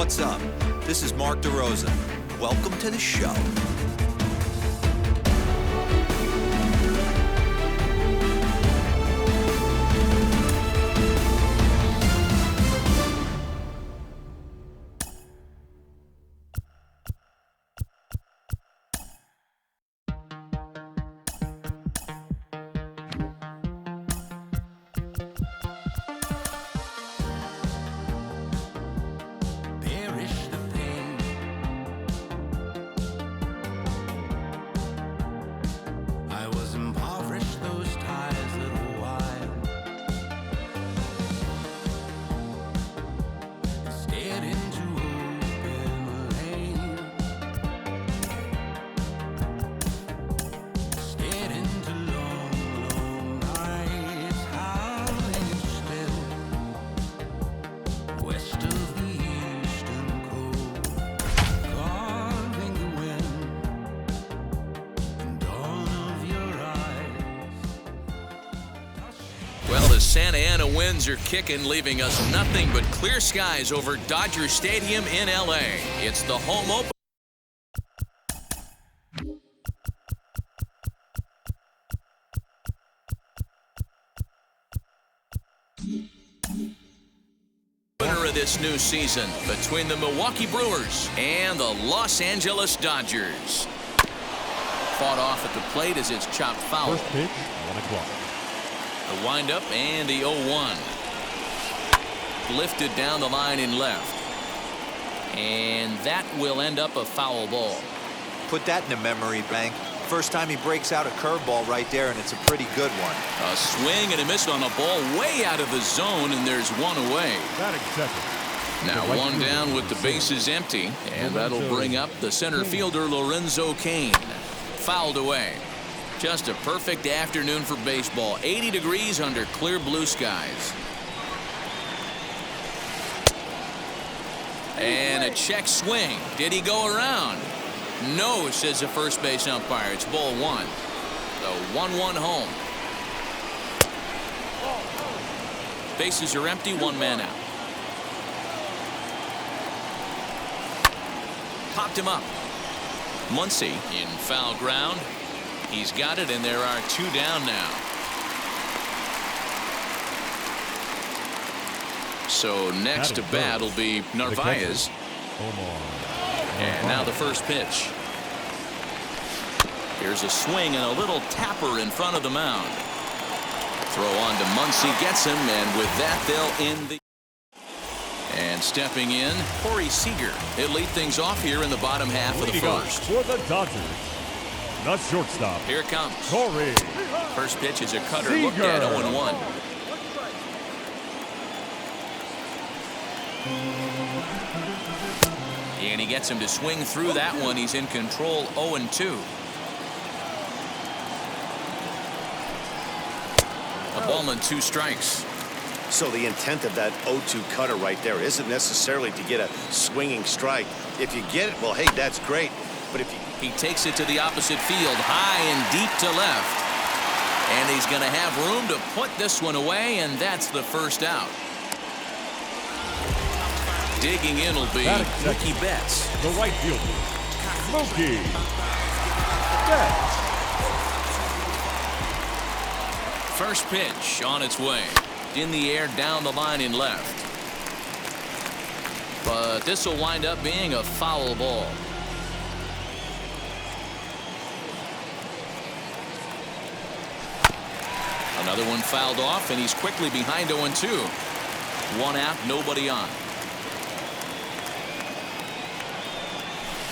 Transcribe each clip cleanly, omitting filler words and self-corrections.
What's up? This is Mark DeRosa. Welcome to the show. Santa Ana winds are kicking, leaving us nothing but clear skies over Dodger Stadium in LA. It's the home opener of this new season between the Milwaukee Brewers and the Los Angeles Dodgers. Fought off at the plate as it's chopped foul. First pitch, 1 o'clock. The windup and the 0-1. Lifted down the line in left. And that will end up a foul ball. Put that in the memory bank. First time he breaks out a curveball right there, and it's a pretty good one. A swing and a miss on a ball way out of the zone, and there's one away. Batting second. Now one down with the bases empty, and that'll bring up the center fielder Lorenzo Cain. Fouled away. Just a perfect afternoon for baseball. 80 degrees under clear blue skies. And a check swing. Did he go around? No, says the first base umpire. It's ball one. The 1-1 home. Bases are empty, one man out. Popped him up. Muncy in foul ground. He's got it, and there are 2 down now. So next to bat will be Narvaez. And now the first pitch. Here's a swing and a little tapper in front of the mound. Throw on to Muncy, gets him, and with that they'll end the. And stepping in, Corey Seager. He'll lead things off here in the bottom half of the first. For the Dodgers, the shortstop. Here it comes. Corey. First pitch is a cutter. Seager. Looked at 0-1. And he gets him to swing through that one. He's in control. 0-2. A ball and 2 strikes. So the intent of that 0-2 cutter right there isn't necessarily to get a swinging strike. If you get it, well, hey, that's great. But if you... He takes it to the opposite field, high and deep to left. And he's going to have room to put this one away, and that's the first out. Digging in will be Mookie Betts. The right fielder, Mookie Betts. First pitch on its way. In the air, down the line in left. But this will wind up being a foul ball. Another one fouled off, and he's quickly behind 0-2. 1 out, nobody on.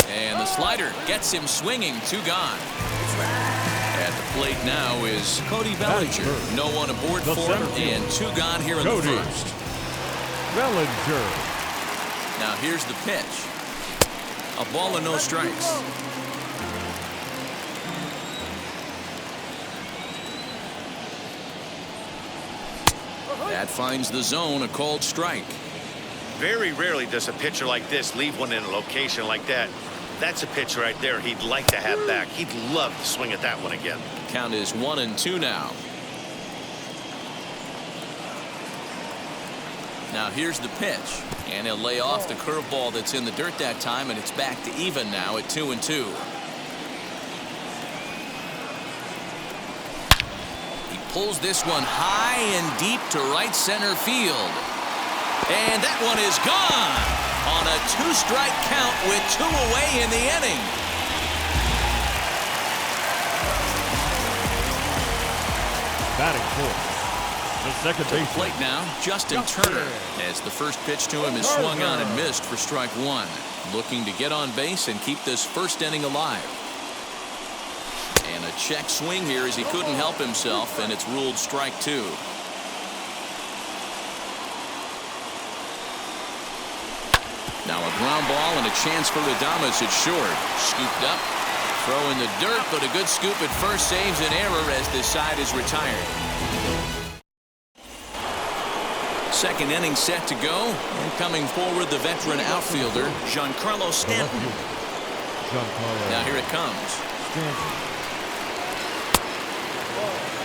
And the slider gets him swinging. 2 gone. At the plate now is Cody Bellinger. No one aboard for him, and 2 gone here in the first. Bellinger. Now here's the pitch. A ball and no strikes. That finds the zone, a called strike. Very rarely does a pitcher like this leave one in a location like that. That's a pitch right there he'd like to have back. He'd love to swing at that one again. Count is 1-2 now. Now here's the pitch, and he'll lay off the curveball that's in the dirt that time, and it's back to even now at 2-2. He pulls this one high and deep to right center field, and that one is gone on a 2-strike count with 2 away in the inning. Batting fourth, the second To the baseman. plate now, Justin Turner, as the first pitch to him is swung on and missed for strike 1. Looking to get on base and keep this first inning alive. And a check swing here as he couldn't help himself, and it's ruled strike 2. Now a ground ball and a chance for Adames at short. Scooped up, throw in the dirt, but a good scoop at first saves an error as this side is retired. Second inning set to go, and coming forward the veteran outfielder Giancarlo Stanton. Now here it comes.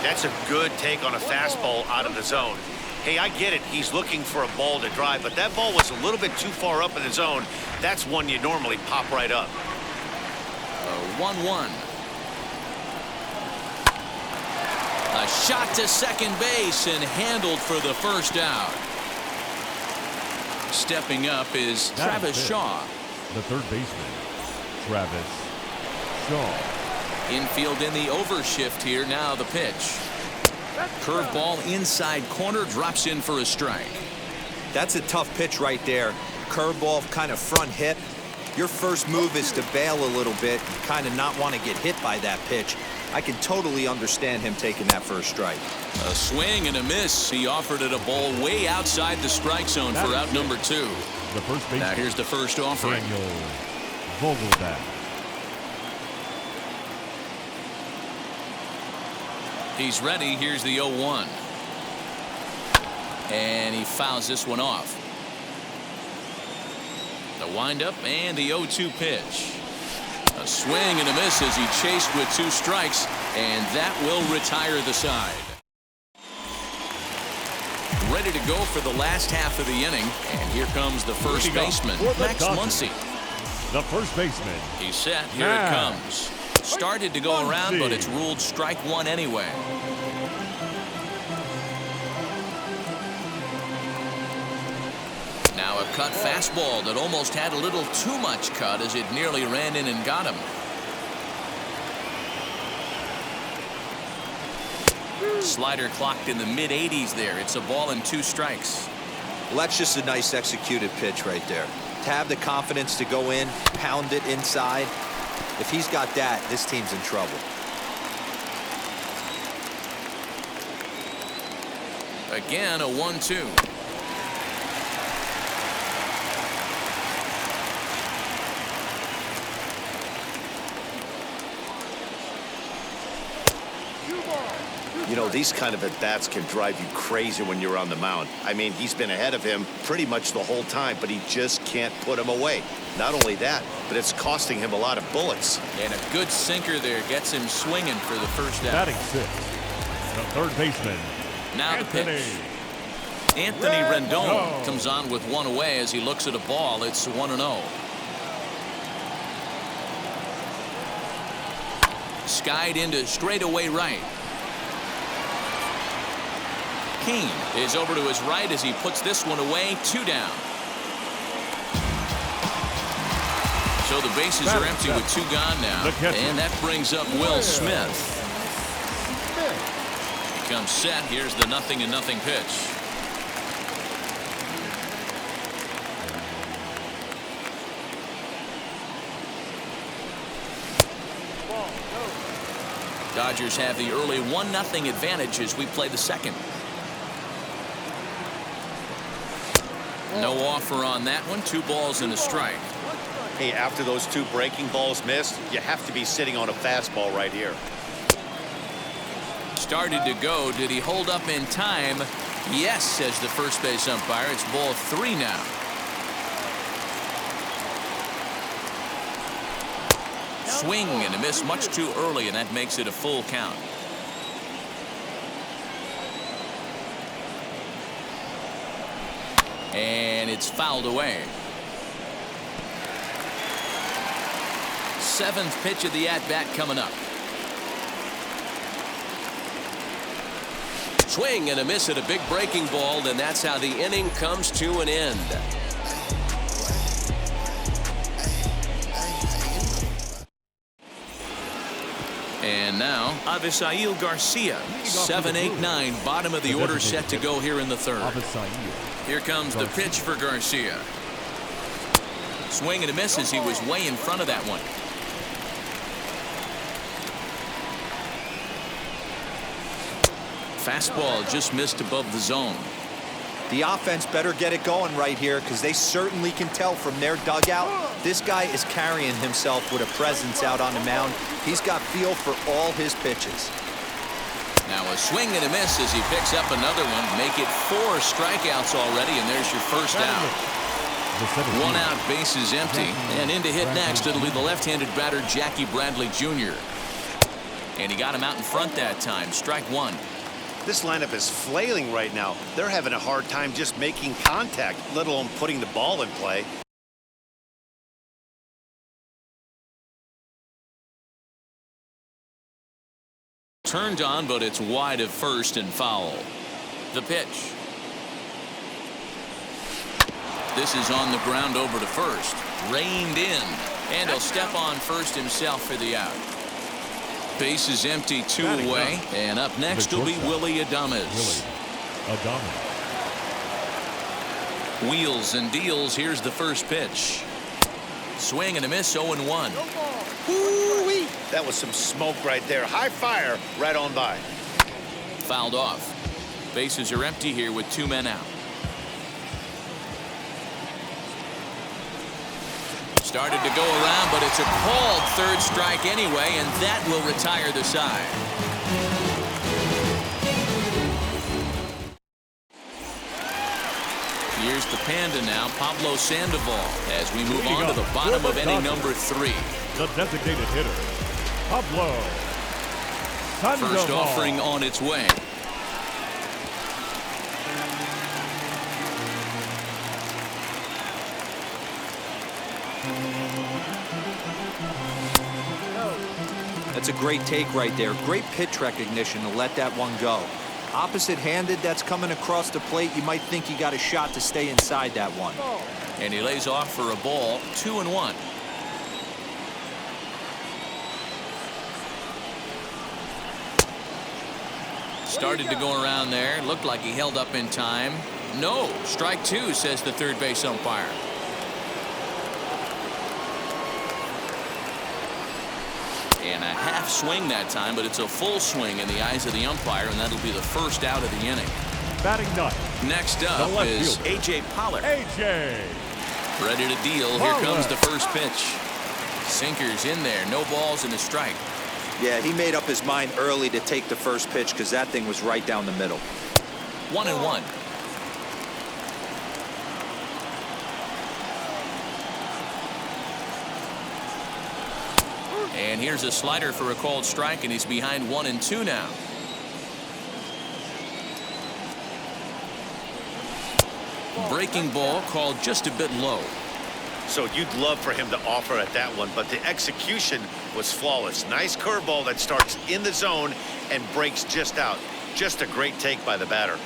That's a good take on a fastball out of the zone. Hey, I get it. He's looking for a ball to drive, but that ball was a little bit too far up in the zone. That's one you normally pop right up. 1-1. A shot to second base and handled for the first out. Stepping up is Travis Shaw. The third baseman, Travis Shaw. Infield in the overshift here. Now the pitch. Curveball inside corner, drops in for a strike. That's a tough pitch right there. Curveball, kind of front hip. Your first move is to bail a little bit and kind of not want to get hit by that pitch. I can totally understand him taking that first strike. A swing and a miss. He offered it a ball way outside the strike zone for out number 2. The first baseman. Now here's the first offering. Daniel Vogelbach. He's ready. Here's the 0-1. And he fouls this one off. The windup and the 0-2 pitch. A swing and a miss as he chased with 2 strikes, and that will retire the side. Ready to go for the last half of the inning, and here comes the first baseman, Max Muncy. The first baseman. He's set. Here it comes. Started to go around, but it's ruled strike 1 anyway. Now a cut fastball that almost had a little too much cut as it nearly ran in and got him. Slider clocked in the mid-80s there. It's a ball and 2 strikes. Well, that's just a nice executed pitch right there. To have the confidence to go in, pound it inside. If he's got that, this team's in trouble. Again, a 1-2. You know, these kind of at-bats can drive you crazy when you're on the mound. I mean, he's been ahead of him pretty much the whole time, but he just can't put him away. Not only that, but it's costing him a lot of bullets. And a good sinker there gets him swinging for the first out. Batting 6, the third baseman, Now Anthony the pitch. Anthony Rendon comes on with 1 away as he looks at a ball. It's 1-0. Skied into straightaway right. Keane is over to his right as he puts this one away. 2 down. So the bases are empty with 2 gone now. And that brings up Will Smith. He comes set. Here's the 0-0 pitch. Dodgers have the early 1-0 advantage as we play the second. No offer on that one. 2 balls and a strike. Hey, after those 2 breaking balls missed, you have to be sitting on a fastball right here. Started to go. Did he hold up in time? Yes, says the first base umpire. It's ball 3 now. Swing and a miss much too early, and that makes it a full count. And it's fouled away. 7th pitch of the at-bat coming up. Swing and a miss at a big breaking ball, and that's how the inning comes to an end. And now Avisail Garcia. 7-8-9, bottom of the order set to go here in the 3rd. Here comes the pitch for Garcia. Swing and a miss as he was way in front of that one. Fastball just missed above the zone. The offense better get it going right here because they certainly can tell from their dugout. This guy is carrying himself with a presence out on the mound. He's got feel for all his pitches. Now a swing and a miss as he picks up another one. Make it 4 strikeouts already, and there's your first out. 1 out, bases empty. And in to hit next, it'll be the left-handed batter Jackie Bradley Jr. And he got him out in front that time. Strike 1. This lineup is flailing right now. They're having a hard time just making contact, let alone putting the ball in play. Turned on, but it's wide of first and foul. The pitch. This is on the ground over to first. Reined in. And he'll step on first himself for the out. Base is empty, 2 away. And up next will be Willy Adames. Wheels and deals. Here's the first pitch. Swing and a miss, 0-1. Woo-wee. That was some smoke right there. High fire right on by. Fouled off. Bases are empty here with 2 men out. Started to go around, but it's a called 3rd strike anyway, and that will retire the side. Here's the Panda now, Pablo Sandoval, as we move on to the bottom of inning number 3. The designated hitter, Pablo Sandoval. First offering on its way. That's a great take right there. Great pitch recognition to let that one go. Opposite-handed, that's coming across the plate. You might think he got a shot to stay inside that one. And he lays off for a ball, 2-1. Started to go around there. Looked like he held up in time. No, strike 2, says the third base umpire. And a half swing that time, but it's a full swing in the eyes of the umpire, and that'll be the first out of the inning. Batting ninth. Next up is A.J. Pollard. A.J. Ready to deal. Here comes the first pitch. Sinkers in there. No balls and a strike. Yeah, he made up his mind early to take the first pitch because that thing was right down the middle. 1-1. And here's a slider for a called strike, and he's behind 1-2 now. Breaking ball called just a bit low. So you'd love for him to offer at that one, but the execution was flawless. Nice curveball that starts in the zone and breaks just out. Just a great take by the batter.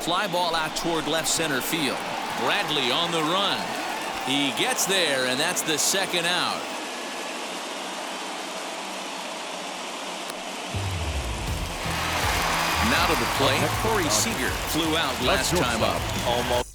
Fly ball out toward left center field. Bradley on the run. He gets there, and that's the second out. Now to the plate, Corey Seager flew out last time up. Almost.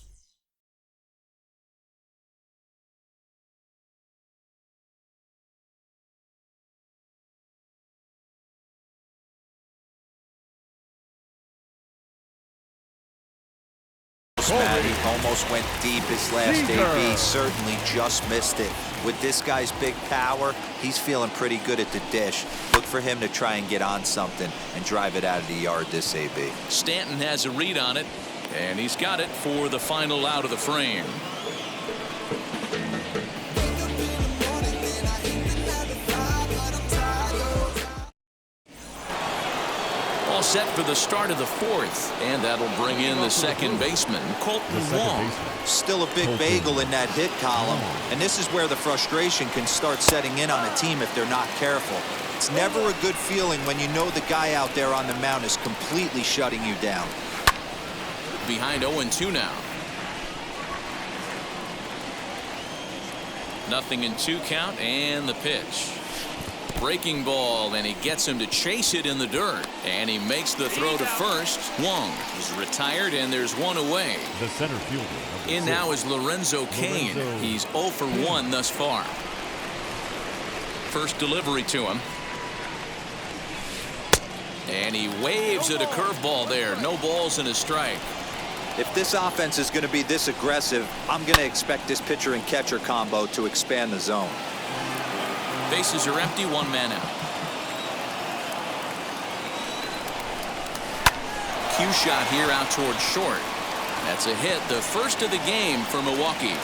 He almost went deep his last AB. Certainly just missed it. With this guy's big power, he's feeling pretty good at the dish. Look for him to try and get on something and drive it out of the yard this AB. Stanton has a read on it, and he's got it for the final out of the frame. set for the start of the fourth, and that'll bring in the second baseman, Colton Wong. Still a big bagel in that hit column, and this is where the frustration can start setting in on a team if they're not careful. It's never a good feeling when you know the guy out there on the mound is completely shutting you down. Behind 0-2 now. 0-2 count, and the pitch. Breaking ball, and he gets him to chase it in the dirt, and he makes the throw to first. Wong is retired, and there's one away. The center fielder. In now is Lorenzo Cain. He's 0 for 1 thus far. First delivery to him. And he waves at a curveball there. No balls and a strike. If this offense is going to be this aggressive, I'm going to expect this pitcher and catcher combo to expand the zone. Bases are empty, one man out. Cue shot here out towards short. That's a hit, the first of the game for Milwaukee.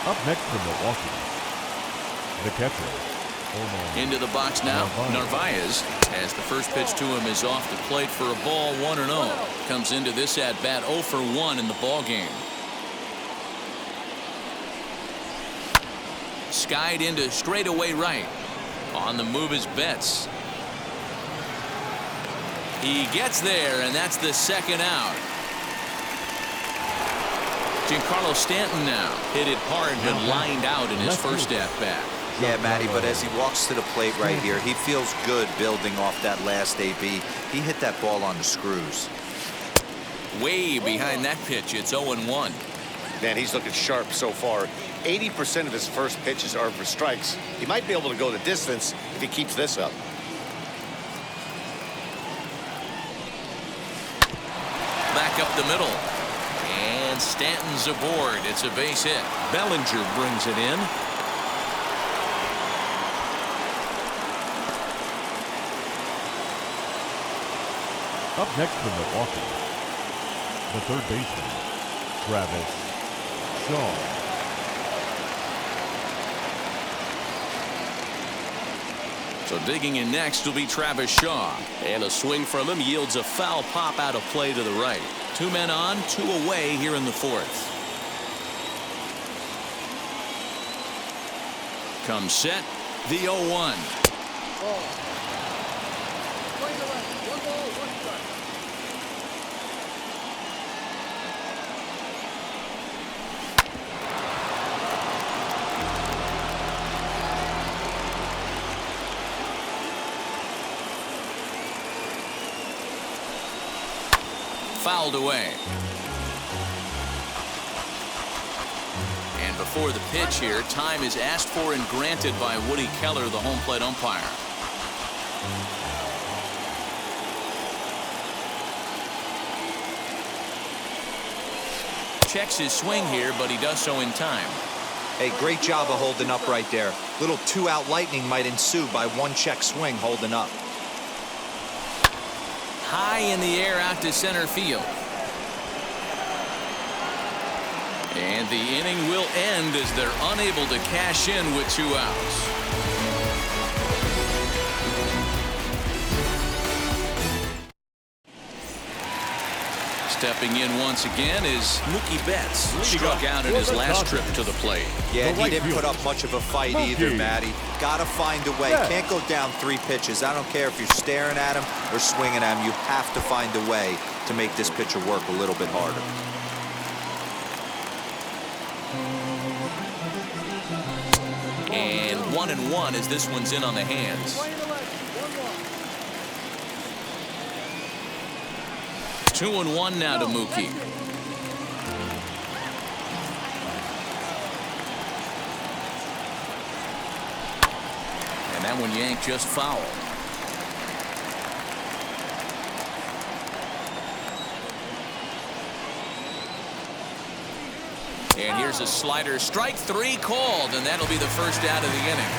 Up next for Milwaukee, the catcher. Into the box now, Narvaez, as the first pitch to him is off the plate for a ball, 1-0. Comes into this at bat 0 for 1 in the ball game. Skied into straightaway right. On the move is Betts. He gets there, and that's the second out. Giancarlo Stanton now hit it hard but lined out in his first at bat. Yeah, Matty, but as he walks to the plate right here, he feels good building off that last AB. He hit that ball on the screws. Way behind that pitch, it's 0-1. Man, he's looking sharp so far. 80% of his first pitches are for strikes. He might be able to go the distance if he keeps this up. Back up the middle. And Stanton's aboard. It's a base hit. Bellinger brings it in. Up next for Milwaukee, the third baseman, Travis Shaw. So digging in next will be Travis Shaw. And a swing from him yields a foul pop out of play to the right. 2 men on, 2 away here in the fourth. Comes set, the 0-1. Fouled away. And before the pitch here, time is asked for and granted by Woody Keller, the home plate umpire. Checks his swing here, but he does so in time. Hey, great job of holding up right there. Little 2-out lightning might ensue by 1 check swing holding up. High in the air out to center field. And the inning will end as they're unable to cash in with 2 outs. Stepping in once again is Mookie Betts. Struck out in his last trip to the plate. Yeah, he didn't put up much of a fight either, Matty. Gotta find a way. Can't go down 3 pitches. I don't care if you're staring at him or swinging at him. You have to find a way to make this pitcher work a little bit harder. And 1-1 as this one's in on the hands. 2-1 now to Mookie. And that one yanked just foul. And here's a slider. Strike 3 called, and that'll be the first out of the inning.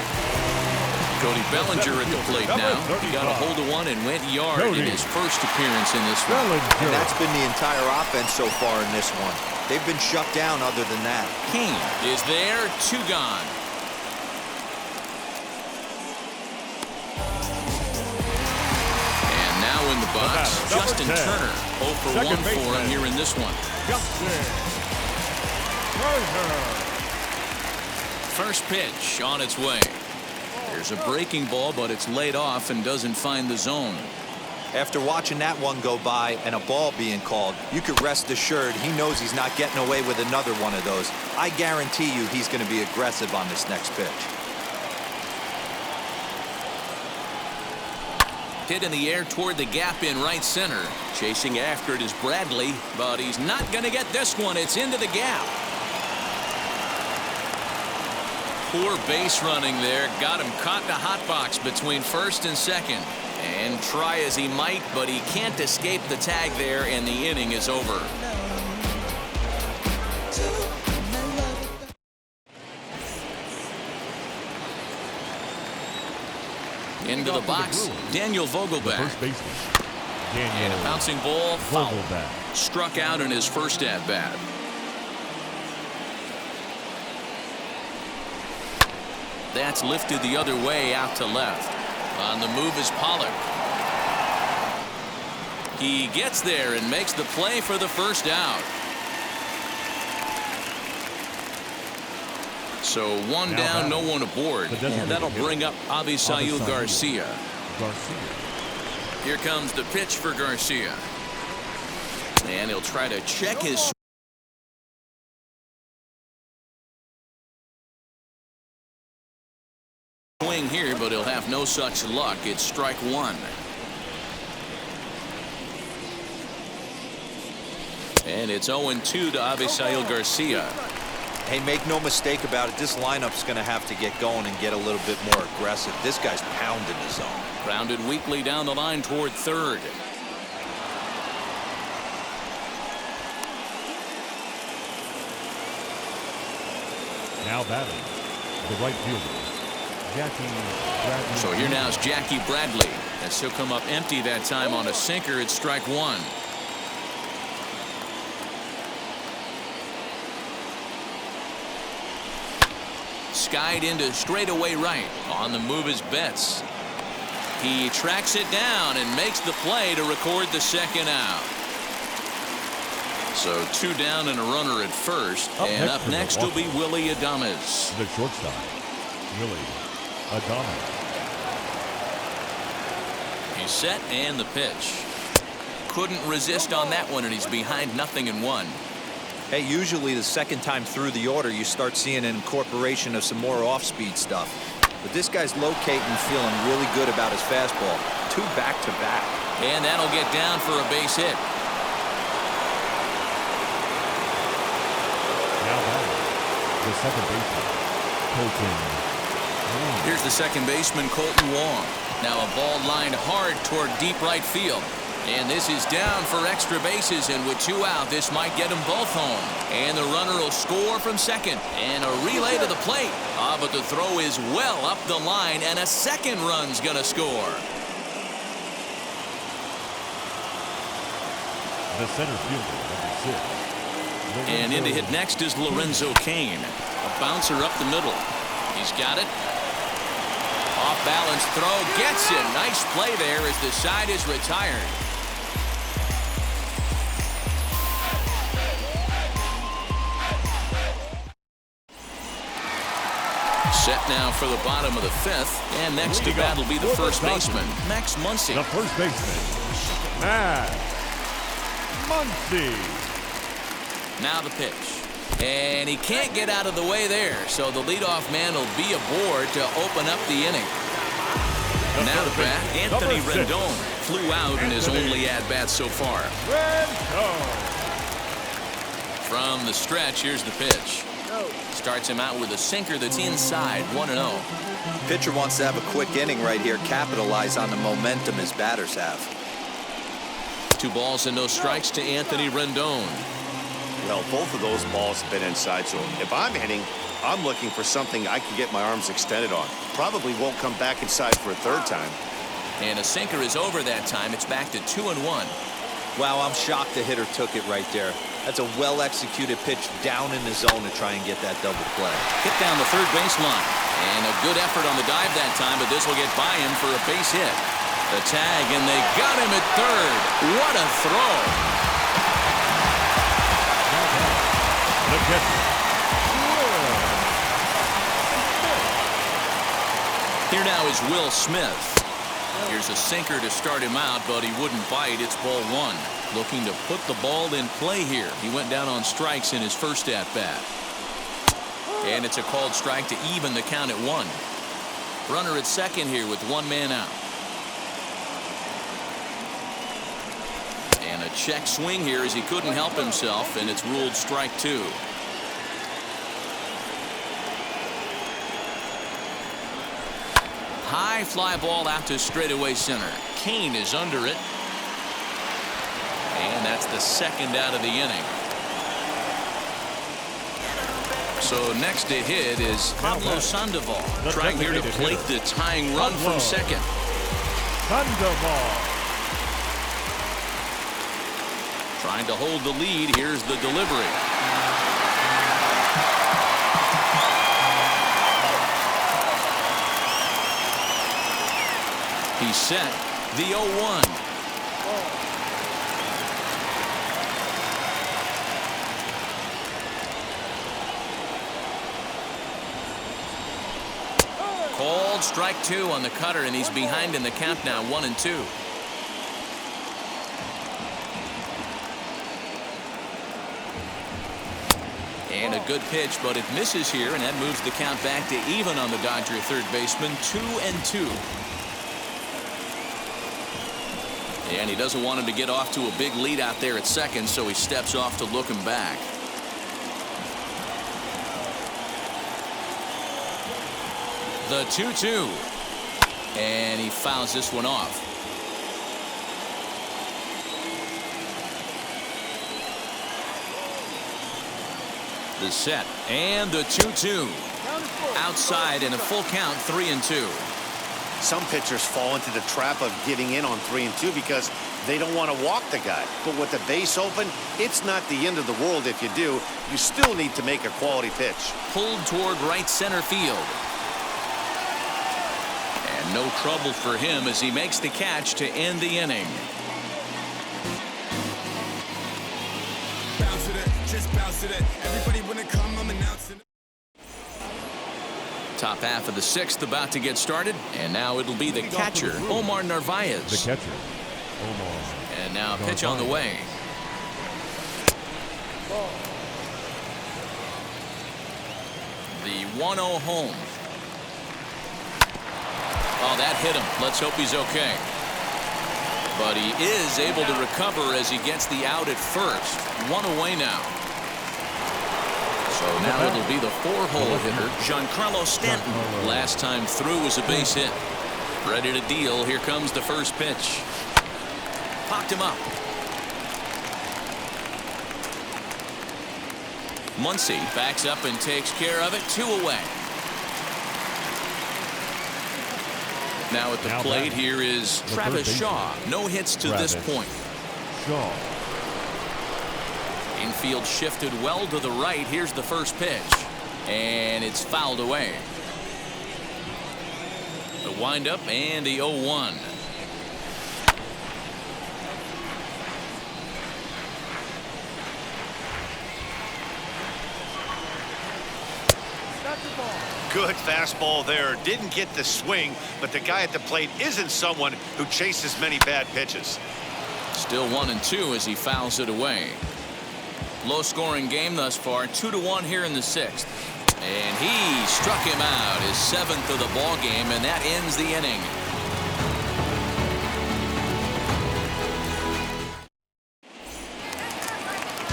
Cody Bellinger at the plate now. He got a hold of one and went yard in his first appearance in this one. And that's been the entire offense so far in this one. They've been shut down other than that. Cain is there, 2 gone. the box. Number Justin 10. Turner, 0 for 1 Second for him baseman. here in this one. Justin Turner. First pitch on its way. There's a breaking ball, but it's laid off and doesn't find the zone. After watching that one go by and a ball being called, you could rest assured he knows he's not getting away with another one of those. I guarantee you he's going to be aggressive on this next pitch. Hit in the air toward the gap in right center. Chasing after it is Bradley, but he's not going to get this one. It's into the gap. Poor base running there. Got him caught in a hot box between first and second. And try as he might, but he can't escape the tag there, and the inning is over. Into the box, Daniel Vogelbach. First baseman. And a Daniel bouncing ball, foul. Vogelbach. Struck out in his first at-bat. That's lifted the other way out to left. On the move is Pollock. He gets there and makes the play for the first out. So one Now down, no batting. one aboard. The designated And that'll hitter, bring up Avisail Avisail Garcia. Garcia. Here comes the pitch for Garcia. And he'll try to check his swing here, but he'll have no such luck. It's strike one. And it's 0-2 to Avisail Garcia. Hey, make no mistake about it, this lineup's going to have to get going and get a little bit more aggressive. This guy's pounding the zone. Grounded weakly down the line toward third. Now batting. The right fielder. Jackie Bradley. So here now is Jackie Bradley. As he'll come up empty that time on a sinker. It's strike one. Skied into straightaway right. On the move is Betts. He tracks it down and makes the play to record the second out. So two down and a runner at first. And up next will be Willy Adames. The shortstop. Willy Adames. He's set and the pitch. Couldn't resist on that one, and he's behind 0-1. Hey, usually the second time through the order, you start seeing an incorporation of some more off-speed stuff. But this guy's locating, feeling really good about his fastball. Two back-to-back. And that'll get down for a base hit. Now batting. The second baseman. Colton Wong. Here's the second baseman, Colton Wong. Now a ball lined hard toward deep right field. And this is down for extra bases, and with two out, this might get them both home. And the runner will score from second. And a relay to the plate. But the throw is well up the line, and a second run's going to score. The center fielder, number 6. And in to hit next is Lorenzo Cain. A bouncer up the middle. He's got it. Off balance throw, gets it. Nice play there as the side is retired. Set now for the bottom of the fifth. And next to bat will be the first baseman, Max Muncy. The first baseman, Max Muncy. Now the pitch. And he can't get out of the way there, so the leadoff man will be aboard to open up the inning. Now the bat, Anthony Rendon flew out in his only at-bat so far. From the stretch, here's the pitch. Starts him out with a sinker that's inside, 1-0. Pitcher wants to have a quick inning right here, capitalize on the momentum his batters have. 2 balls and no strikes to Anthony Rendon. Well, both of those balls have been inside, so if I'm hitting, I'm looking for something I can get my arms extended on. Probably won't come back inside for a third time. And a sinker is over that time. It's back to 2-1. Wow, I'm shocked the hitter took it right there. That's a well-executed pitch down in the zone to try and get that double play. Hit down the third baseline. And a good effort on the dive that time, but this will get by him for a base hit. The tag, and they got him at third. What a throw. The catcher. Here now is Will Smith. Here's a sinker to start him out, but he wouldn't bite. It's ball one. Looking to put the ball in play here. He went down on strikes in his first at-bat. And it's a called strike to even the count at one. Runner at second here with one man out. And a check swing here as he couldn't help himself, and it's ruled strike two. High fly ball out to straightaway center. Kane is under it. And that's the second out of the inning. So next to hit is Pablo Sandoval, trying here to plate the tying run from second. Sandoval. Trying to hold the lead. Here's the delivery. He's set. The 0-1. Called strike two on the cutter, and he's behind in the count now, 1-2. And a good pitch, but it misses here, and that moves the count back to even on the Dodger third baseman, 2-2. And he doesn't want him to get off to a big lead out there at second, so he steps off to look him back. The 2-2. And he fouls this one off. The set and the 2-2. Outside in a full count, 3-2. Some pitchers fall into the trap of giving in on 3-2 because they don't want to walk the guy. But with the base open, it's not the end of the world if you do. You still need to make a quality pitch. Pulled toward right center field. And no trouble for him as he makes the catch to end the inning. Bounce with it, just bounce with it. Everybody when it come, I'm announcing. Top half of the sixth about to get started, and now it'll be the catcher, Omar Narvaez. The catcher, Omar. And now pitch on the way. The 1-0 home. Oh, that hit him. Let's hope he's okay. But he is able to recover as he gets the out at first. One away now. So now it'll be the four-hole hitter, Giancarlo Stanton. Last time through was a base hit. Ready to deal. Here comes the first pitch. Popped him up. Muncy backs up and takes care of it. 2 away. Now at the plate here is Travis Shaw. No hits to this point. Shaw. Infield shifted well to the right. Here's the first pitch. And it's fouled away. The windup and the 0-1. Good fastball there. Didn't get the swing, but the guy at the plate isn't someone who chases many bad pitches. Still 1-2 as he fouls it away. Low-scoring game thus far, 2-1 here in the sixth. And he struck him out, his 7th of the ball game, and that ends the inning.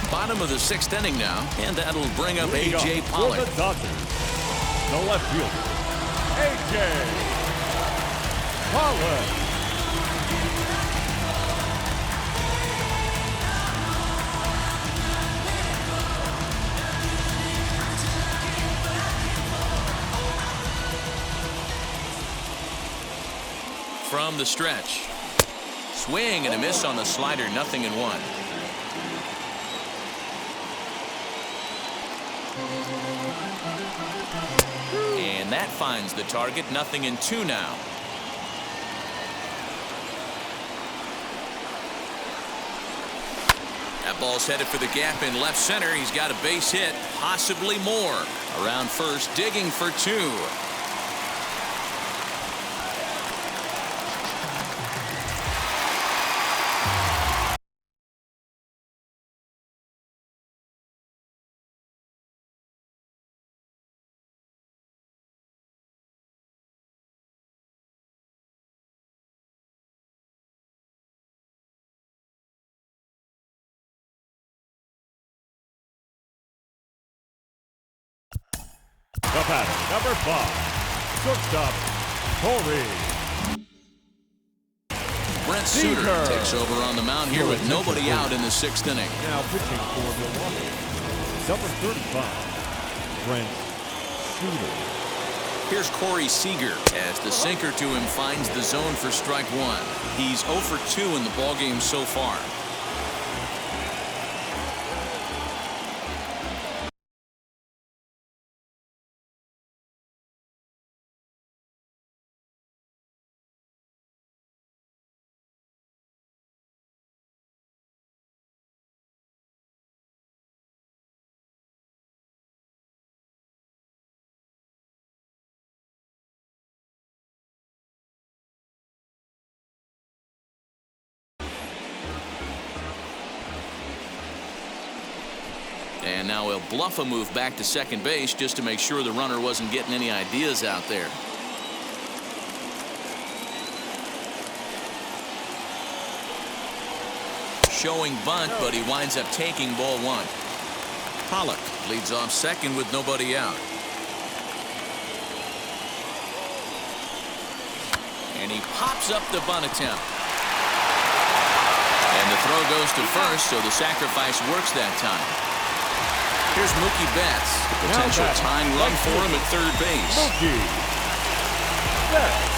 Bottom of the 6th inning now, and that'll bring up A.J. Pollock. For the Dodgers, the left fielder, A.J. Pollock. From the stretch. Swing and a miss on the slider, 0-1. And that finds the target, 0-2 now. That ball's headed for the gap in left center. He's got a base hit, possibly more. Around first, digging for two. The batter, number 5, shortstop, Corey Brent Seager Suter takes over on the mound here with nobody out in the 6th inning. now pitching for Milwaukee. Number 35, Brent Suter. Here's Corey Seager as the sinker to him finds the zone for strike one. He's 0 for 2 in the ballgame so far. And now he'll bluff a move back to second base just to make sure the runner wasn't getting any ideas out there. Showing bunt, but he winds up taking ball one. Pollock leads off second with nobody out. And he pops up the bunt attempt. And the throw goes to first, so the sacrifice works that time. Here's Mookie Betts. Potential tying run for him at third base. Mookie Betts.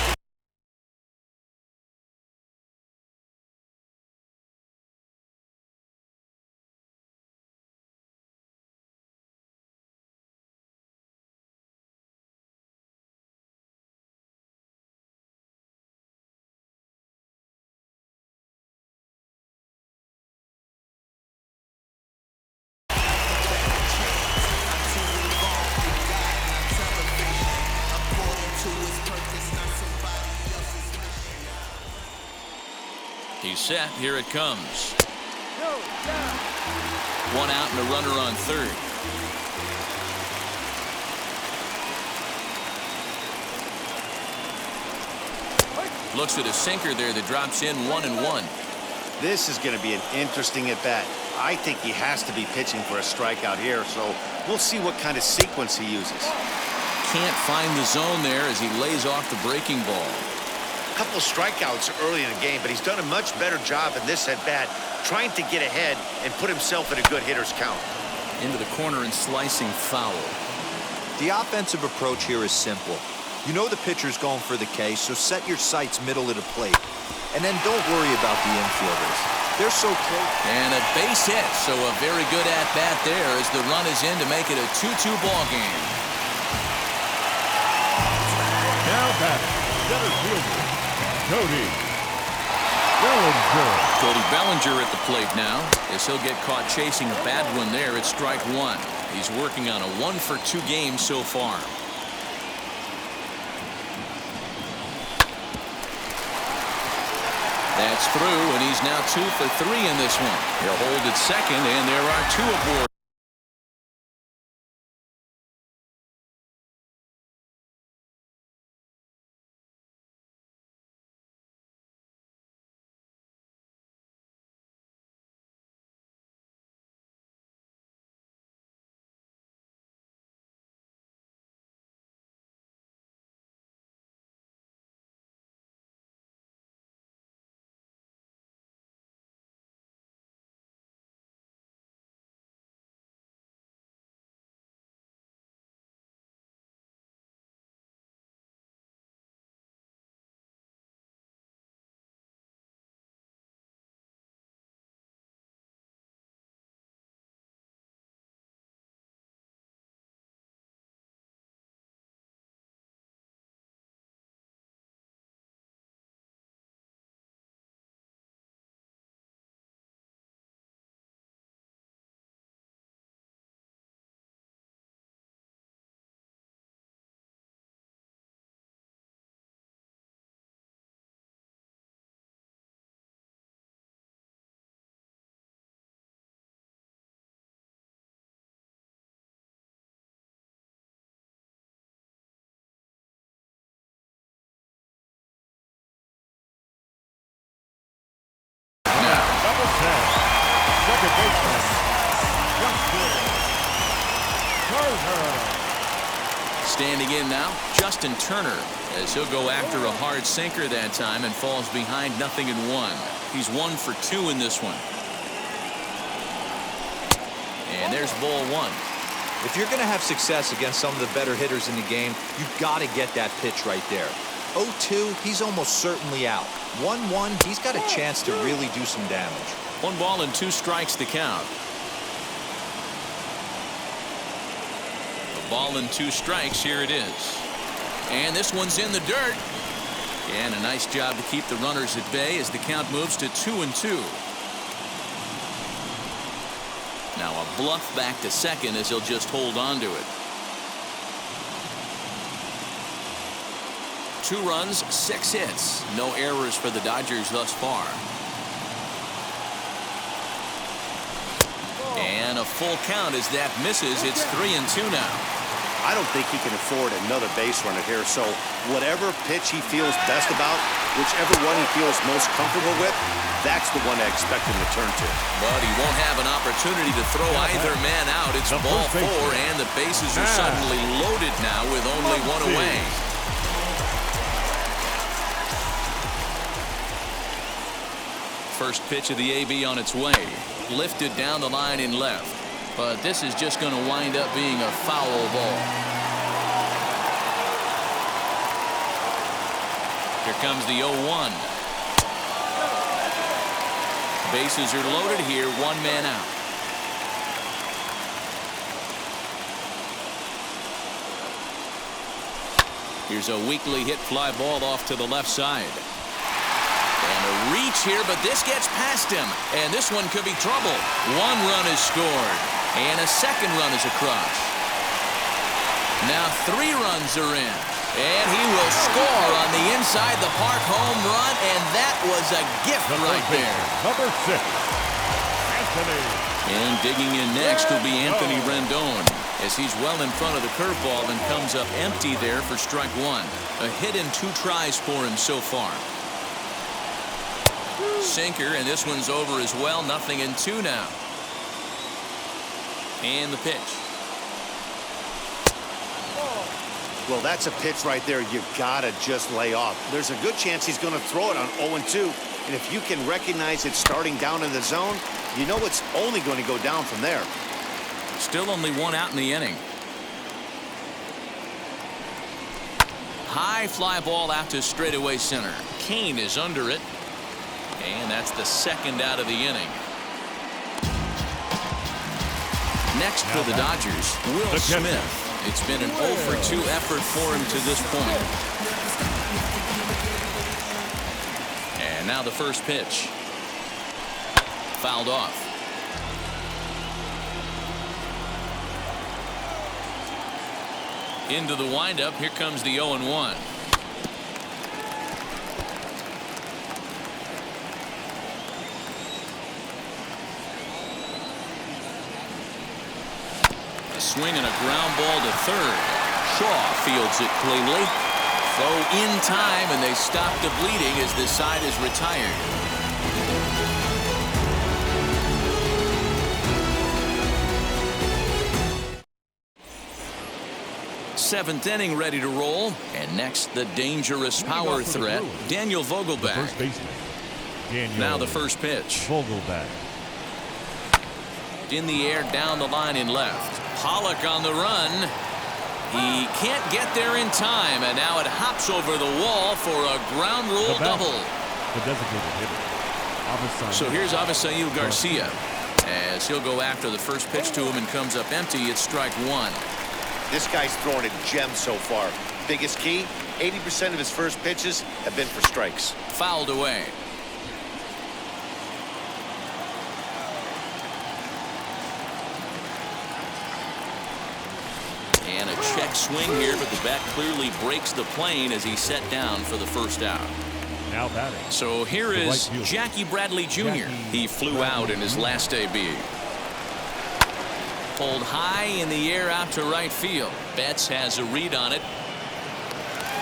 He's set. Here it comes. One out and a runner on third. Looks at a sinker there that drops in 1-1. This is going to be an interesting at bat. I think he has to be pitching for a strikeout here, so we'll see what kind of sequence he uses. Can't find the zone there as he lays off the breaking ball. A couple of strikeouts early in the game, but he's done a much better job in this at bat, trying to get ahead and put himself in a good hitter's count. Into the corner and slicing foul. The offensive approach here is simple. You know the pitcher's going for the K, so set your sights middle of the plate. And then don't worry about the infielders. They're so close. And a base hit, so a very good at-bat there as the run is in to make it a 2-2 ball game. Now batting, center fielder, Cody Bellinger. Cody Bellinger at the plate now, as he'll get caught chasing a bad one there at strike one. He's working on a 1-for-2 game so far. That's through, and he's now 2 for 3 in this one. He'll hold at second, and there are 2 aboard. second baseman, Justin Turner. Standing in now, Justin Turner, as he'll go after a hard sinker that time and falls behind 0-1. He's 1 for 2 in this one. And there's ball 1. If you're going to have success against some of the better hitters in the game, you've got to get that pitch right there. 0-2, he's almost certainly out. 1-1, he's got a chance to really do some damage. 1 ball and 2 strikes to count. A ball and 2 strikes, here it is. And this one's in the dirt. And a nice job to keep the runners at bay as the count moves to 2-2. Now a bluff back to second as he'll just hold on to it. 2 runs, 6 hits. No errors for the Dodgers thus far. And a full count as that misses. It's 3-2 now. I don't think he can afford another base runner here, so whatever pitch he feels best about, whichever one he feels most comfortable with, that's the one I expect him to turn to. But he won't have an opportunity to throw either man out. It's ball 4, and the bases are suddenly loaded now with only 1 away. First pitch of the AB on its way. Lifted down the line in left. But this is just going to wind up being a foul ball. Here comes the 0-1. Bases are loaded here, 1 man out. Here's a weakly hit fly ball off to the left side. And a reach here, but this gets past him. And this one could be trouble. 1 run is scored. And a second run is across. Now 3 runs are in. And he will score on the inside the park home run. And that was a gift right there. Number 6, Anthony. And digging in next will be Anthony Rendon, as he's well in front of the curveball and comes up empty there for strike 1. A hit in 2 tries for him so far. Sinker, and this one's over as well. 0-2 now. And the pitch. Well, that's a pitch right there you gotta just lay off. There's a good chance he's going to throw it on 0-2, and if you can recognize it starting down in the zone, you know it's only going to go down from there. Still only 1 out in the inning. High fly ball out to straightaway center. Kane is under it. And that's the 2nd out of the inning. Next for the Dodgers, Will Smith. It's been an 0 for 2 effort for him to this point. And now the first pitch. Fouled off. Into the windup. Here comes the 0-1. Swing and a ground ball to third. Shaw fields it cleanly. Throw in time, and they stop the bleeding as this side is retired. Seventh inning ready to roll. And next, the dangerous power threat, Daniel Vogelbach. First baseman, Daniel Now the first pitch. Vogelbach. In the air down the line in left. Pollock on the run. He can't get there in time, and now it hops over the wall for a ground rule double. The designated hitter. Avisail. So here's Avisail Garcia as he'll go after the first pitch to him and comes up empty. It's strike 1. This guy's throwing a gem so far. Biggest key, 80% of his first pitches have been for strikes. Fouled away. And a check swing here, but the bat clearly breaks the plane as he's set down for the first out. Now batting. So here The is right fielder. Jackie Bradley Jr. He flew out in his last AB. Pulled high in the air out to right field. Betts has a read on it.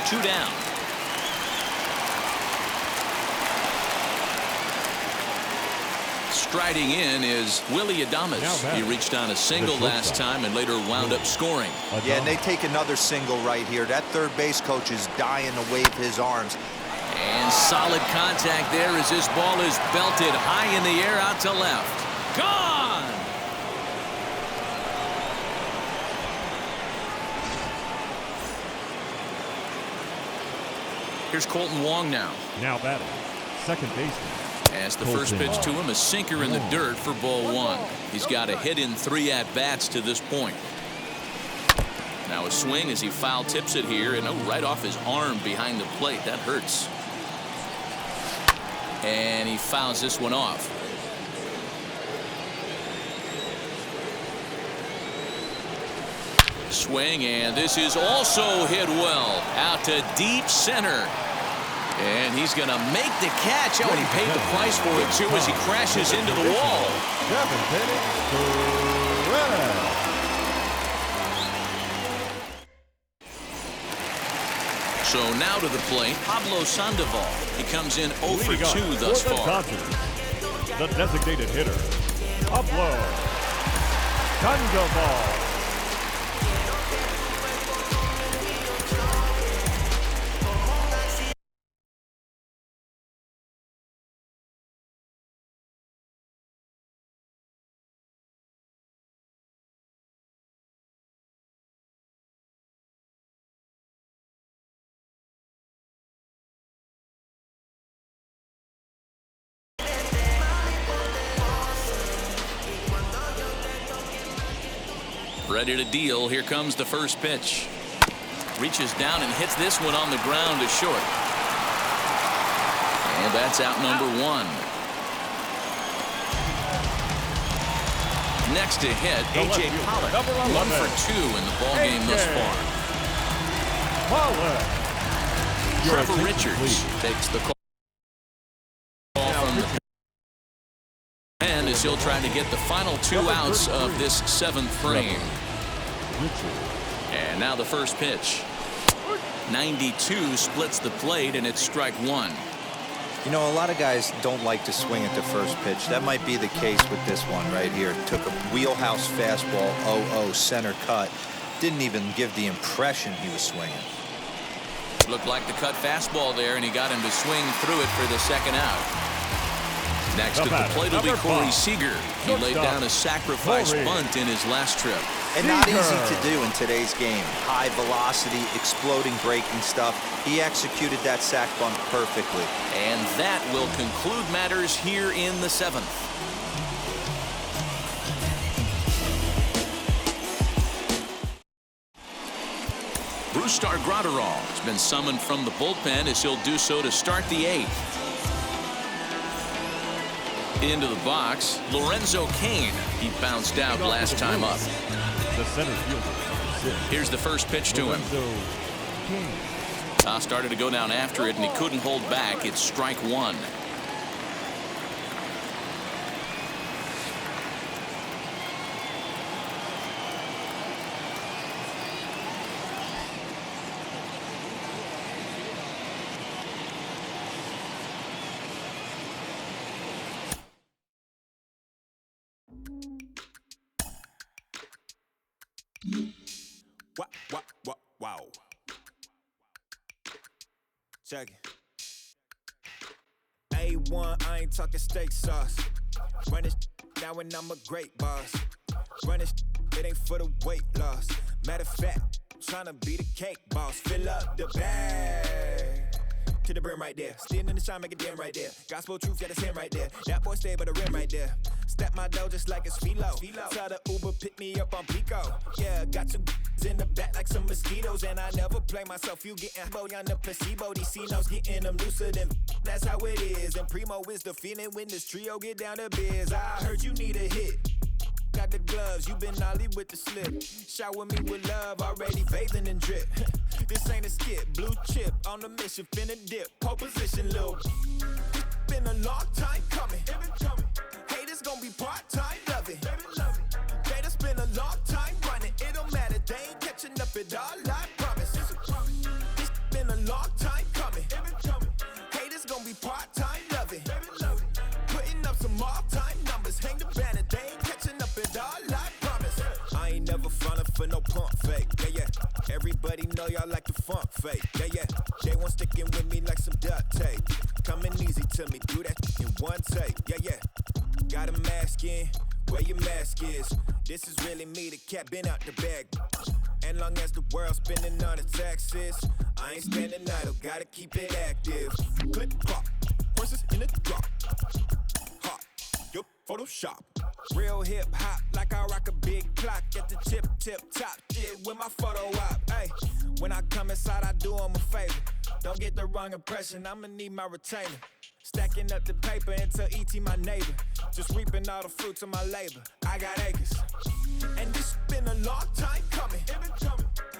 2 down. striding in is Willie Adames. He reached on a single last time and later wound up scoring. Yeah, and they take another single right here. That third base coach is dying to wave his arms. And solid contact there as this ball is belted high in the air out to left. Gone! Here's Colton Wong now. Now batting, second baseman. As the first pitch to him, a sinker in the dirt for ball one. He's got a hit in 3 at-bats to this point. Now a swing as he foul tips it here, and right off his arm behind the plate. That hurts. And he fouls this one off. Swing, and this is also hit well out to deep center. And he's going to make the catch. Oh, and he paid the price for it, too, as he crashes into the wall. So now to the plate, Pablo Sandoval. He comes in 0 for 2 thus far. The designated hitter, Pablo Sandoval. Ready to deal. Here comes the first pitch. Reaches down and hits this one on the ground to short. And that's out number 1. Next to hit, A.J. Pollock. 1 for 2 in the ball game thus far. Trevor Richards takes the call from the pen as he'll try to get the final 2 outs of this 7th frame. And now the first pitch. 92 splits the plate, and it's strike 1. You know, a lot of guys don't like to swing at the first pitch. That might be the case with this one right here. Took a wheelhouse fastball, 0-0 center cut. Didn't even give the impression he was swinging. Looked like the cut fastball there, and he got him to swing through it for the second out. Next at the plate will be Corey Seager. He laid down a sacrifice bunt in his last trip. And not easy to do in today's game. High velocity, exploding breaking stuff. He executed that sac bunt perfectly. And that will conclude matters here in the 7th. Brusdar Graterol has been summoned from the bullpen as he'll do so to start the 8th. Into the box, Lorenzo Cain. He bounced out last time up. The center fielder. Here's the first pitch to him. Toss started to go down after it, and he couldn't hold back. It's strike 1. Wow. Check it. A1, I ain't talking steak sauce. Run this now and I'm a great boss. Run this, it ain't for the weight loss. Matter of fact, tryna be the cake boss. Fill up the bag to the brim right there. Standing in the shine, make it dim right there. Gospel truth, yeah, that's him right there. That boy stay by the rim right there. Step my dough just like it's Philo. Tell the Uber pick me up on Pico. Yeah, got two in the back like some mosquitoes, and I never play myself. You getting body on the placebo. These C-notes getting them looser than that's how it is. And Primo is the feeling when this trio get down to biz. I heard you need a hit. Got the gloves, you been ollie with the slip. Shower me with love, already bathing in drip. This ain't a skip, blue chip on the mission, finna dip. Pole position, little. Been a long time coming. Haters gonna be part-time, love it. Haters been a long time running. It don't matter, they ain't catching up at all, I promise. It's been a long time coming. Haters gonna be part-time, love it. Putting up some all-time numbers. for no pump fake. Yeah, yeah. Everybody know y'all like the funk fake. Yeah, yeah. They want sticking with me like some duct tape. Coming easy to me, do that in one take. Yeah, yeah. Got a mask in, where your mask is. This is really me, the cat been out the bag. And long as the world's spending all the taxes, I ain't standing idle, gotta keep it active. Clip clock, horses in the drop. Hot, yup, Photoshop. Real hip hop, like I rock a big clock at the tip top. Shit with my photo op. Hey, when I come inside, I do 'em a favor. Don't get the wrong impression, I'ma need my retainer. Stacking up the paper until ET my neighbor. Just reaping all the fruits of my labor. I got acres. And this been a long time coming.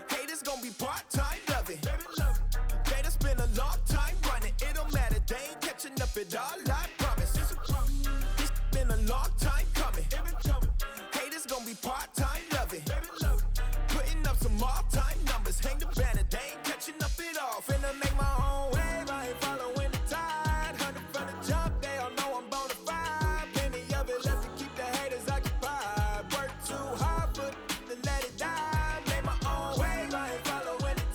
Haters gonna be part-time loving. They done been a long time running. It don't matter, they ain't catching up at all, I promise. This been a long time coming. Haters gonna be part-time loving. Putting up some all-time numbers. Hang the banner, they ain't catching up at all. Finna make my own wave, I ain't following the tide. 100 from the jump, they all know I'm bona fide. Plenty of it left to keep the haters occupied. Work too hard, but to let it die. Make my own wave, I ain't following the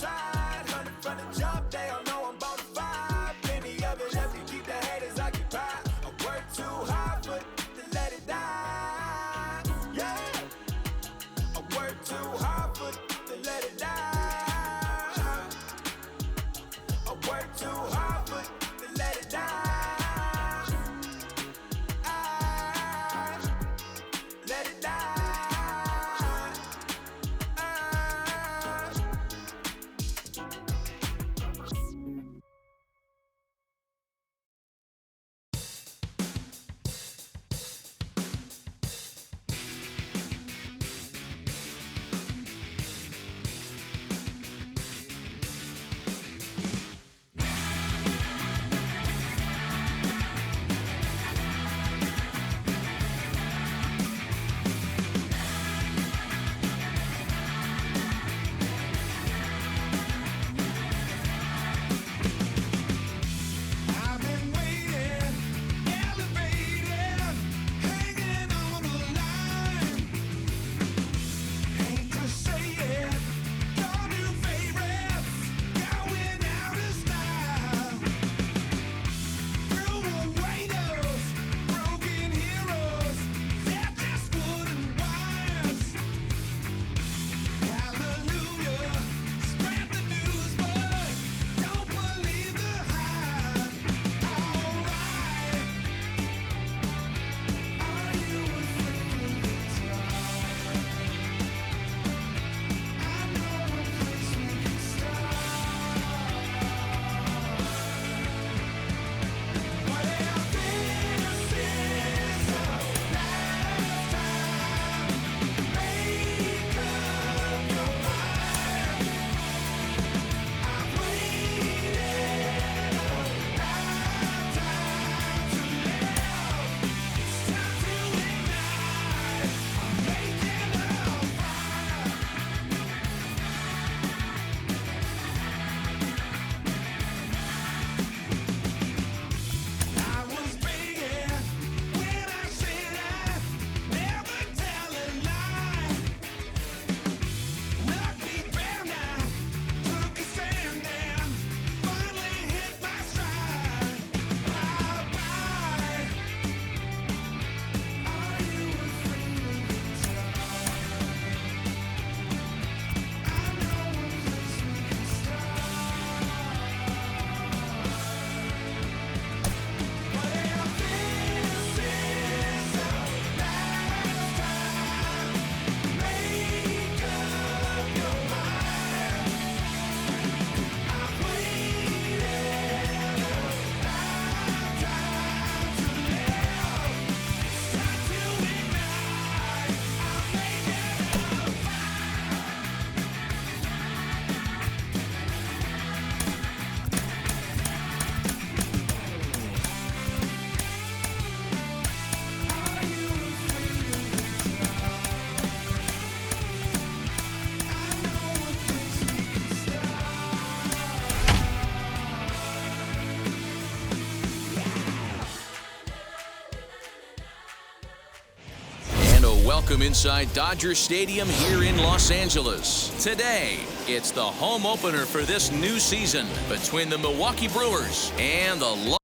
Welcome inside Dodger Stadium here in Los Angeles. Today, it's the home opener for this new season between the Milwaukee Brewers and the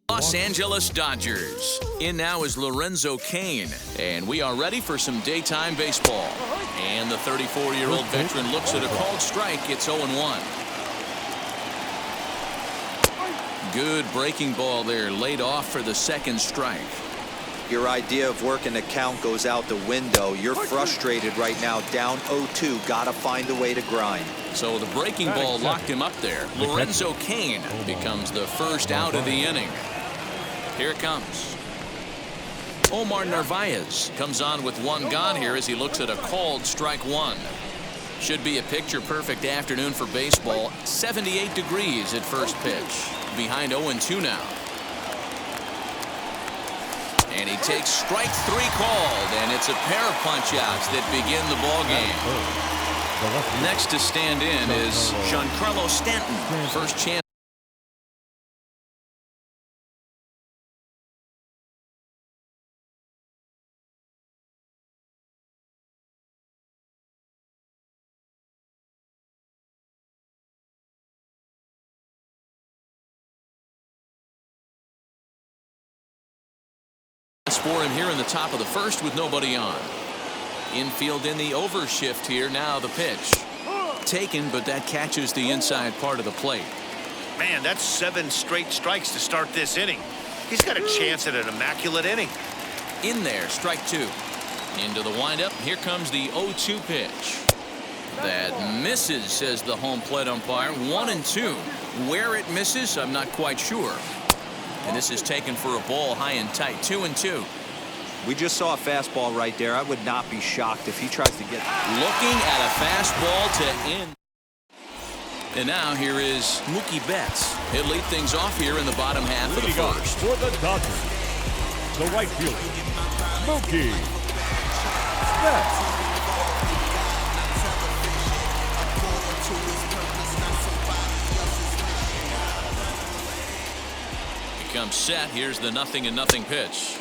Los Angeles Dodgers. In now is Lorenzo Cain, and we are ready for some daytime baseball. And the 34-year-old veteran looks at a called strike. It's 0-1. Good breaking ball there, laid off for the second strike. Your idea of working the count goes out the window. You're frustrated right now, down 0-2. Gotta find a way to grind. So the breaking ball locked him up there. Lorenzo Cain becomes the first out of the inning. Here it comes. Omar Narvaez comes on with one gone here as he looks at a called strike one. Should be a picture-perfect afternoon for baseball. 78 degrees at first pitch. Behind 0-2 now. And he takes strike three called, and it's a pair of punch-outs that begin the ball game. Next to stand in is Giancarlo Stanton. First chance. For him here in the top of the first with nobody on. Infield in the overshift here. Now the pitch. Taken, but that catches the inside part of the plate. Man, that's 7 straight strikes to start this inning. He's got a chance at an immaculate inning. In there, strike two. Into the windup. Here comes the 0-2 pitch. That misses, says the home plate umpire. 1-2. Where it misses, I'm not quite sure. And this is taken for a ball high and tight. 2-2. We just saw a fastball right there. I would not be shocked if he tries to get. Looking at a fastball to end. And now here is Mookie Betts. He'll lead things off here in the bottom half of the first. For the Dodgers, the right fielder, Mookie Betts. Comes set. Here's the 0-0 pitch.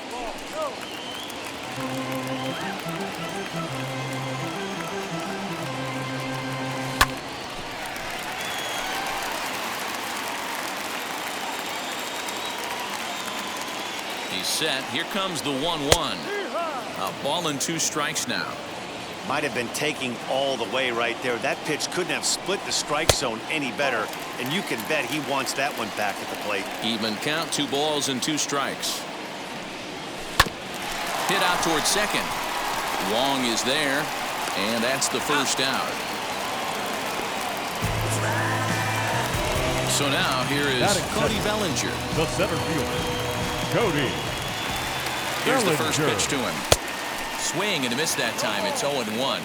He's set. Here comes the 1-1. A ball and 2 strikes now. Might have been taking all the way right there. That pitch couldn't have split the strike zone any better, and you can bet he wants that one back at the plate. Even count, 2 balls and 2 strikes. Hit out towards second. Wong is there, and that's the first out. So now here is Cody Bellinger. The center fielder, Cody Here's Bellinger. the first pitch to him. Swing and a miss that time. It's 0-1.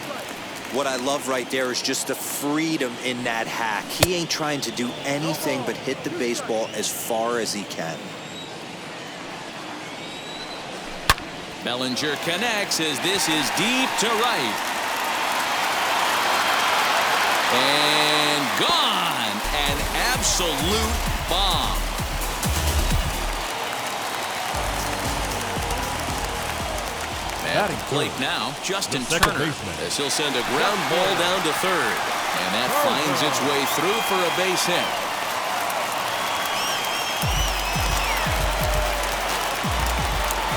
What I love right there is just the freedom in that hack. He ain't trying to do anything but hit the baseball as far as he can. Bellinger connects as this is deep to right. And gone. An absolute bomb. At the plate now, Justin Turner, as he'll send a ground ball down to third. And that finds its way through for a base hit.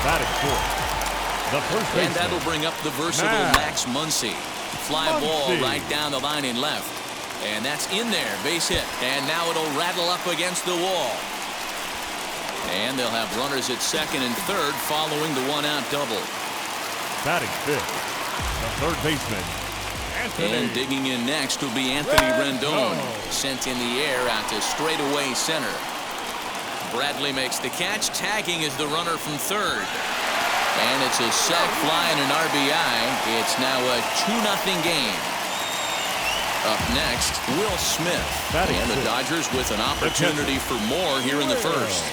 Batting fourth, the first baseman. And that'll bring up the versatile Max Muncy. Fly ball right down the line and left. And that's in there, base hit. And now it'll rattle up against the wall. And they'll have runners at second and third following the one-out double. Batting fifth, the third baseman, Anthony. And digging in next will be Anthony Rendon. Sent in the air out to straightaway center. Bradley makes the catch. Tagging is the runner from third. And it's a sac fly and an RBI. It's now a 2-0 game. Up next, Will Smith. And the Dodgers with an opportunity for more here in the first.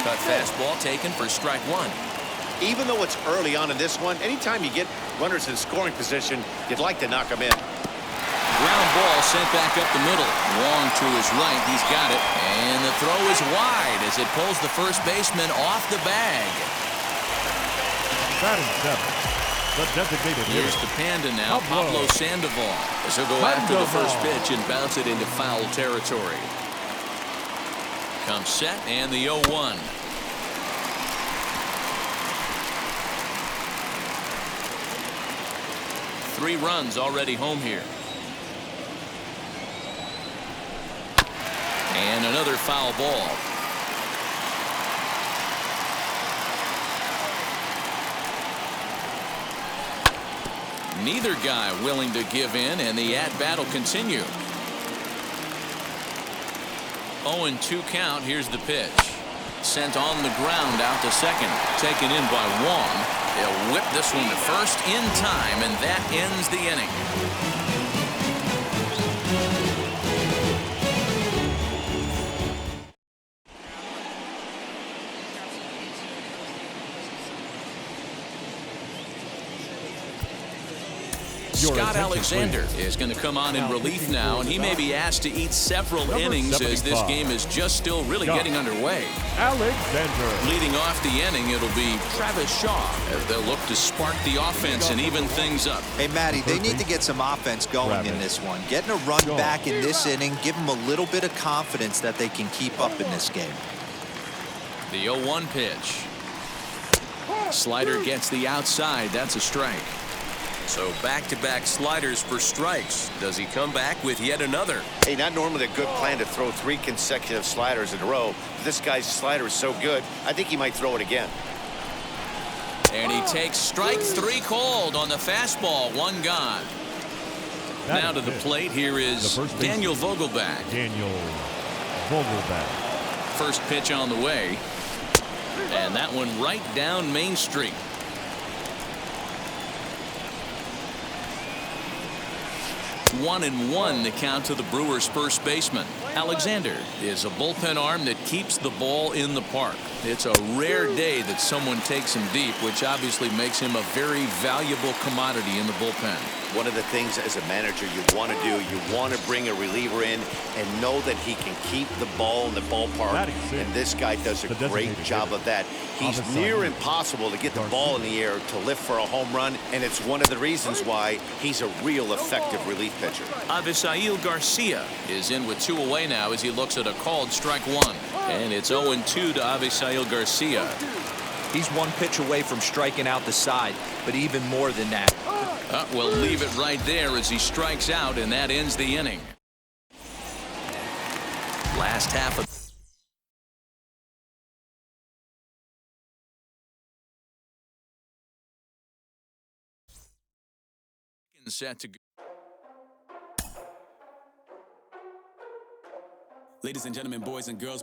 Cut fastball taken for strike one. Even though it's early on in this one, anytime you get runners in scoring position, you'd like to knock them in. ground ball sent back up the middle. Wong to his right. He's got it. And the throw is wide as it pulls the first baseman off the bag. Batting seventh, the designated Here's hitter, the Panda now, Pablo Sandoval. As he'll go after the first pitch and bounce it into foul territory. Comes set and the 0-1. Three runs already home here. And another foul ball. Neither guy willing to give in, and the at-bat will continue. 0-2 count. Here's the pitch. Sent on the ground out to second. Taken in by Wong. They'll whip this one to first in time, and that ends the inning. Scott Alexander is going to come on in relief now, and he may be asked to eat several innings as this game is just still really getting underway. Alexander. Leading off the inning, it'll be Travis Shaw as they'll look to spark the offense and even things up. Hey, Matty, they need to get some offense going in this one. Getting a run back in this inning, give them a little bit of confidence that they can keep up in this game. The 0-1 pitch. Slider gets the outside. That's a strike. So back-to-back sliders for strikes. Does he come back with yet another? Hey, not normally a good plan to throw 3 consecutive sliders in a row. This guy's slider is so good, I think he might throw it again. And he takes strike 3 called on the fastball. 1 gone. Now to the plate, here is Daniel Vogelbach. First pitch on the way. And that one right down Main Street. 1-1 the count to the Brewers' first baseman. Alexander is a bullpen arm that keeps the ball in the park. It's a rare day that someone takes him deep, which obviously makes him a very valuable commodity in the bullpen. One of the things as a manager you want to do, you want to bring a reliever in and know that he can keep the ball in the ballpark. And this guy does a great job of that. He's near impossible to get the ball in the air to lift for a home run, and it's one of the reasons why he's a real effective relief pitcher. Avisail Garcia is in with 2 away now as he looks at a called strike 1. And it's 0-2 to Avisail Garcia. He's 1 pitch away from striking out the side, but even more than that. We'll leave it right there as he strikes out, and that ends the inning. Last half of set to go. Ladies and gentlemen, boys and girls,